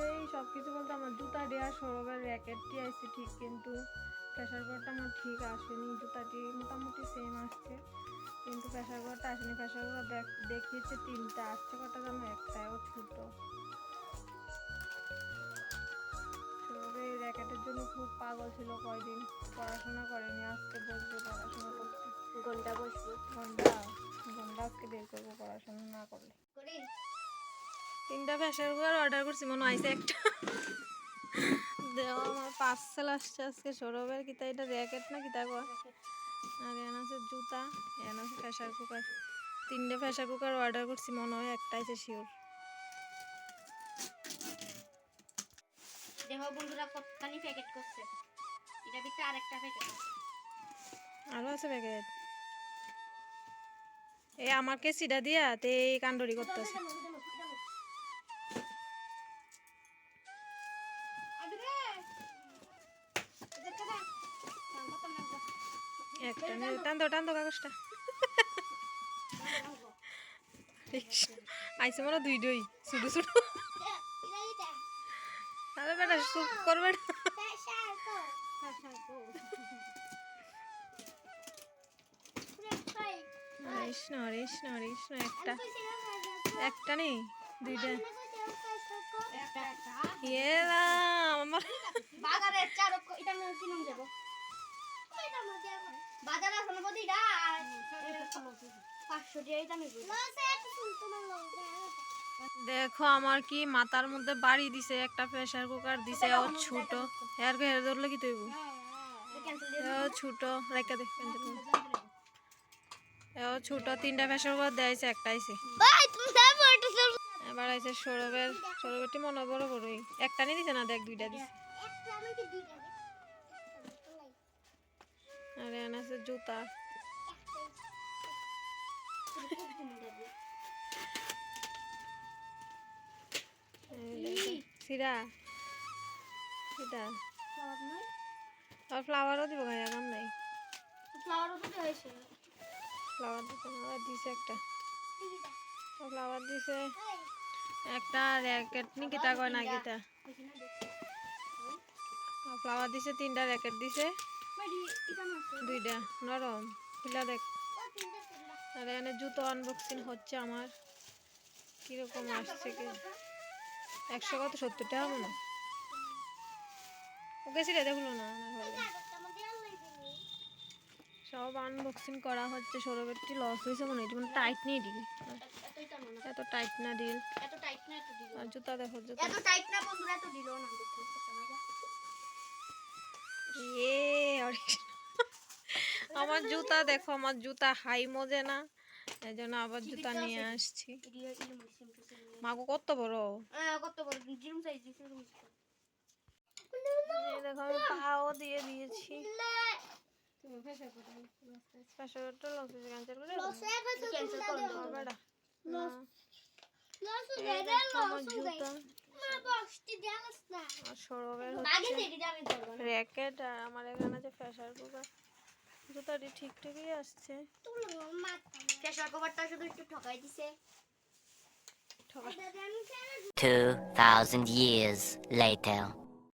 এই সব কিছু বলতে আমার জুতাটি আর সৌরভের র্যাকেটটি আসছে ঠিক, কিন্তু প্রেশার কুকারটা আমার ঠিক আসেনি। জুতাটি মোটামুটি সেম আসছে কিন্তু প্রেশার কুকারটা আসেনি। প্রেশার কুকার দেখিয়েছে 3টা, আসছে কটা যেন একটাও ছোট। সৌরভ এই র্যাকেটের জন্য খুব পাগল ছিল কয়দিন, পড়াশোনা করেনি। আজকে বসবে পড়াশোনা করতে, ঘন্টা বসবো, ঘন্টা ঘন্টা আজকে বের করবো পড়াশোনা না করলে। 3টা প্রেশার কুকার অর্ডার করছি, মনে হয়েছে একটা দেওয়া আমার পার্সেল আসছে আজকে সৌরভের। কিতা এটা র্যাকেট না কিতা কয়, আর এখানে আছে জুতা, এখানে আছে প্রেশার কুকার। 3টে প্রেশার কুকার অর্ডার করছি, মনে হয় একটা আছে শিওর। দেখো বন্ধুরা কতখানি প্যাকেট করছে, এটা ভিতরে আরেকটা প্যাকেট আছে, আরও আছে প্যাকেট। এই আমাকে সিডা দিয়া তে এই কাণ্ডরি করতেছে। একটা নিয়ে টান দো কাগজটা আইসে মনে 2টোই ছোট ছোট। আরে বেটা চুপ কর বেটা। কৃষ্ণ কৃষ্ণ কৃষ্ণ, একটা একটা নেই 2টা। ইয়ে আমার বাজারে চার এটা কি নাম দেব, বাজারে আছে না বদিটা 500 টাকা এটা নেব। দেখো আমার কি মাথার মধ্যে বাড়ি দিছে, একটা প্রেসার কুকার দিছে ও ছোট। হেয়ার কে হেয়ার ধরলে কি তৈব, ও ছোট রেখে দে ক্যান্সেল করে। ও ছোট 3টা প্রেসার কুকার দেয়ছে, একটা আইছে। এবার আইছে সৌরভেরটি মনে বড় বড়ই, একটা নিয়ে দিছে না, দেখ 2টা দিছে। আর এখানে আছে জুতা। সিরা এটা আর ফ্লাওয়ারও দিব, গায়ে কাম নাই। ফ্লাওয়ার দিছে না, দিছে একটা ফ্লাওয়ার দিছে, একটা র্যাকেট নি কিতা কয় না কিতা ফ্লাওয়ার দিছে, 3টা র্যাকেট দিছে, 2টা নরম খুলা দেখ। আর এখানে জুতো আনবক্সিং হচ্ছে আমার, কিরকম আসছে কি 100 কত 70 টাকা মনে ওকে সিরে দেখলো না সব আনবক্সিং করা হচ্ছে। সৌরভেরটি লস হয়েছে মনে হয়, টাইট নেই ডিল, এত টাইট না ডিল। আর জুতা দেখো, জুতা এত টাইট না বন্ধুরা, এত দিলো না দেখতে। আমার জুতা দেখো, আমার জুতা হাই মজে না, এই জন্য আবার জুতা নিয়ে আসছি। মাগো কত বড়, কত বড় জিরুম সাইজ দিছে। দেখো আমি পাও দিয়ে দিয়েছি। পাঁচশোটা লস হয়েছে, ক্যান্সেল করে সৌরভের র্যাকেট, আর আমার এখানে আছে প্রেসার কুকার। জুতাটি ঠিকঠাকই আসছে। প্রেসার কুকারটা শুধু একটু ঠকাই দিছে। 2000 years later.